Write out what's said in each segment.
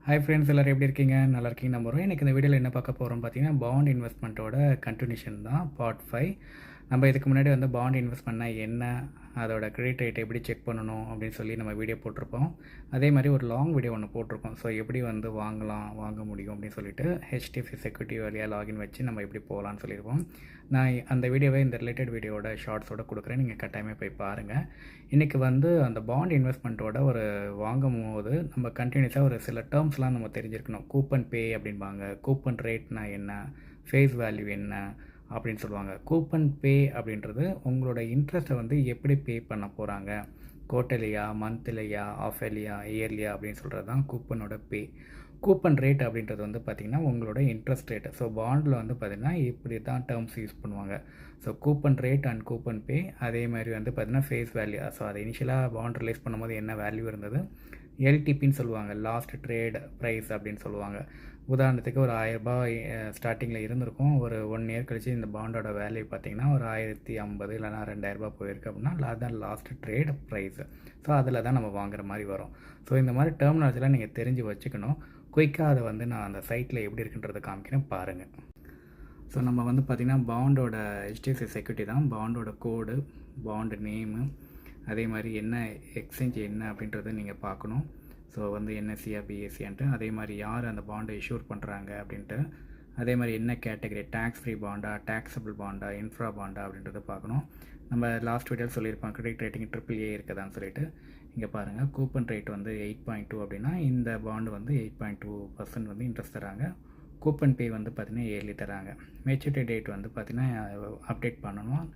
Hi friends, எல்லோரும் எப்படி இருக்கீங்க? நல்லா இருக்கீங்க நம்புறோம். எனக்கு இந்த வீடியோவில் என்ன பார்க்க போகிறோம் பார்த்தீங்கன்னா, பாண்ட் இன்வெஸ்ட்மெண்ட்டோட கன்டினியூஷன் தான் பார்ட் 5. நம்ம இதுக்கு முன்னாடி வந்து பாண்ட் இன்வெஸ்ட்மெண்ட்னா என்ன, அதோட கிரெடிட் ரேட் எப்படி செக் பண்ணணும் அப்படின்னு சொல்லி நம்ம வீடியோ போட்டிருப்போம். அதே மாதிரி ஒரு லாங் வீடியோ ஒன்று போட்டிருக்கோம். ஸோ எப்படி வந்து வாங்க முடியும் அப்படின்னு சொல்லிட்டு ஹெச்டிஎஃப்சி செக்யூரிட்டி வழியாக லாகின் வச்சு நம்ம எப்படி போகலான்னு சொல்லியிருப்போம். நான் அந்த வீடியோவை இந்த ரிலேட்டட் வீடியோட ஷார்ட்ஸோட கொடுக்குறேன். நீங்கள் கட்டாயமாக போய் பாருங்கள். இன்றைக்கி வந்து அந்த பாண்ட் இன்வெஸ்ட்மெண்ட்டோட வாங்கும் போது நம்ம கண்டினியூஸாக ஒரு சில டேர்ம்ஸ்லாம் நம்ம தெரிஞ்சிருக்கணும். கூப்பன் பே அப்படின்பாங்க, கூப்பன் ரேட்னா என்ன, ஃபேஸ் வேல்யூ என்ன அப்படின்னு சொல்லுவாங்க. கூப்பன் பே அப்படின்றது உங்களோட இன்ட்ரெஸ்ட்டை வந்து எப்படி பே பண்ண போகிறாங்க, குவார்ட்டர்லியா, மந்த்லியா, ஆஃபர்லியா, இயர்லியா அப்படின்னு சொல்கிறது தான் கூப்பனோட பே. கூப்பன் ரேட் அப்படின்றது வந்து பார்த்திங்கன்னா உங்களோட இன்ட்ரெஸ்ட் ரேட்டு. ஸோ பாண்டில் வந்து பார்த்திங்கன்னா இப்படி தான் டேர்ம்ஸ் யூஸ் பண்ணுவாங்க. So coupon rate and coupon pay. அதே மாதிரி வந்து பார்த்திங்கன்னா ஃபேஸ் வேல்யூ. ஸோ அதை இனிஷியலாக பாண்ட் ரிலீஸ் பண்ணும்போது என்ன வேல்யூ இருந்தது, எல்டிபின்னு சொல்லுவாங்க, லாஸ்ட் ட்ரேட் ப்ரைஸ் அப்படின்னு சொல்லுவாங்க. உதாரணத்துக்கு ஒரு 1000 ஸ்டார்டிங்கில் இருந்திருக்கும். ஒரு 1 இயர் கழிச்சு இந்த பாண்டோட வேல்யூ பார்த்திங்கன்னா ஒரு 1050 இல்லைனா 2000 போயிருக்கு அப்படின்னா அதுதான் லாஸ்ட் ட்ரேட் ப்ரைஸு. ஸோ அதில் தான் நம்ம வாங்குற மாதிரி வரும். ஸோ இந்த மாதிரி டெர்மினாலஜிலாம் நீங்கள் தெரிஞ்சு வச்சுக்கணும். குயிக்காக அதை வந்து நான் அந்த சைட்டில் எப்படி இருக்குன்றதை காமிக்கிறேன் பாருங்கள். ஸோ நம்ம வந்து பார்த்திங்கன்னா பாண்டோட ஹெச்டிஎஃப்சி செக்யூரிட்டி தான். பாண்டோட கோடு, பாண்டு நேமு, அதே மாதிரி என்ன எக்ஸ்சேஞ்ச் என்ன அப்படின்றத நீங்கள் பார்க்கணும். ஸோ வந்து என்எஸ்சியா பிஎஸ்சின்ட்டு, அதே மாதிரி யார் அந்த பாண்டை இஷ்யூர் பண்ணுறாங்க அப்படின்ட்டு, அதே மாதிரி என்ன கேட்டகரி, டேக்ஸ் ஃப்ரீ பாண்டா, டேக்ஸபிள் பாண்டா, இன்ஃப்ரா பாண்டா அப்படின்றத பார்க்கணும். நம்ம லாஸ்ட் வீடியோவில் சொல்லியிருப்போம் கிரெடிட் ரேட்டிங் AAA இருக்குதான்னு சொல்லிட்டு. இங்கே பாருங்கள், கூப்பன் ரேட் வந்து 8.2 அப்படின்னா இந்த பாண்டு வந்து 8.2% வந்து இன்ட்ரெஸ்ட் தராங்க. கூப்பன் பே வந்து பார்த்திங்கன்னா இயர்லி தராங்க. மெச்சூரிட்டி டேட் வந்து பார்த்திங்கன்னா அப்டேட் பண்ணணும்.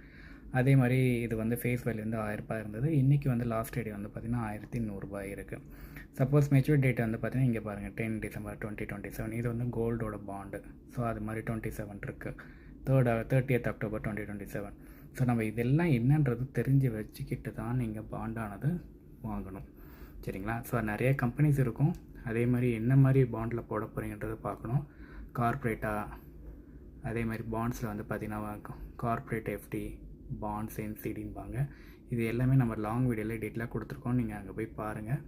அதே மாதிரி இது வந்து ஃபேஸ் வேல்யூ வந்து 1000 இருந்தது. இன்றைக்கி வந்து லாஸ்ட் டேட் வந்து பார்த்திங்கன்னா 1100 இருக்குது. சப்போஸ் மெச்சூர் டேட் வந்து பார்த்திங்கன்னா இங்கே பாருங்கள் 10 December 2027. இது வந்து கோல்டோட பாண்டு. ஸோ அது மாதிரி 27 இருக்குது. 30th October 2027. ஸோ நம்ம இதெல்லாம் என்னன்றது தெரிஞ்சு வச்சுக்கிட்டு தான் நீங்கள் பாண்டானது வாங்கணும். சரிங்களா? ஸோ நிறைய கம்பெனிஸ் இருக்கும். அதே மாதிரி என்ன மாதிரி பாண்டில் போட போகிறீங்கன்றது பார்க்கணும். கார்ப்பரேட்டாக, அதே மாதிரி பாண்ட்ஸில் வந்து பார்த்திங்கன்னா கார்ப்பரேட் எஃப்டி, பாண்ட்ஸ், என்சிடின்பாங்க. இது எல்லாமே நம்ம லாங் வீடியோவில் டீட்டெயிலாக கொடுத்துருக்கோம். நீங்கள் அங்கே போய் பாருங்கள்.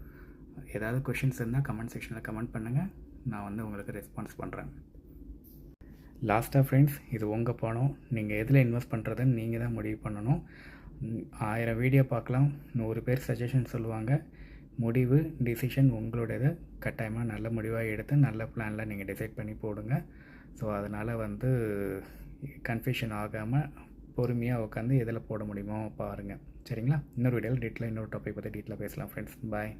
ஏதாவது கொஷின்ஸ் இருந்தால் கமெண்ட் செக்ஷனில் கமெண்ட் பண்ணுங்கள். நான் வந்து உங்களுக்கு ரெஸ்பான்ஸ் பண்ணுறேன். லாஸ்ட்டாக ஃப்ரெண்ட்ஸ், இது உங்கள் பணம். நீங்கள் எதில் இன்வெஸ்ட் பண்ணுறதுன்னு நீங்கள் தான் முடிவு பண்ணணும். 1000 வீடியோ பார்க்கலாம், 100 பேர் சஜஷன் சொல்லுவாங்க. முடிவு, டிசிஷன் உங்களோடது. கட்டாயமாக நல்ல முடிவாக எடுத்து நல்ல பிளானில் நீங்கள் டிசைட் பண்ணி போடுங்க. ஸோ அதனால் வந்து கன்ஃபியூஷன் ஆகாமல் பொறுமையாக உட்காந்து எதில் போட முடியுமோ பாருங்கள். சரிங்களா? இன்னொரு வீடியோவில் இன்னொரு டாபிக் பற்றி டீட்டெயிலாக பேசலாம் ஃப்ரெண்ட்ஸ். பாய்.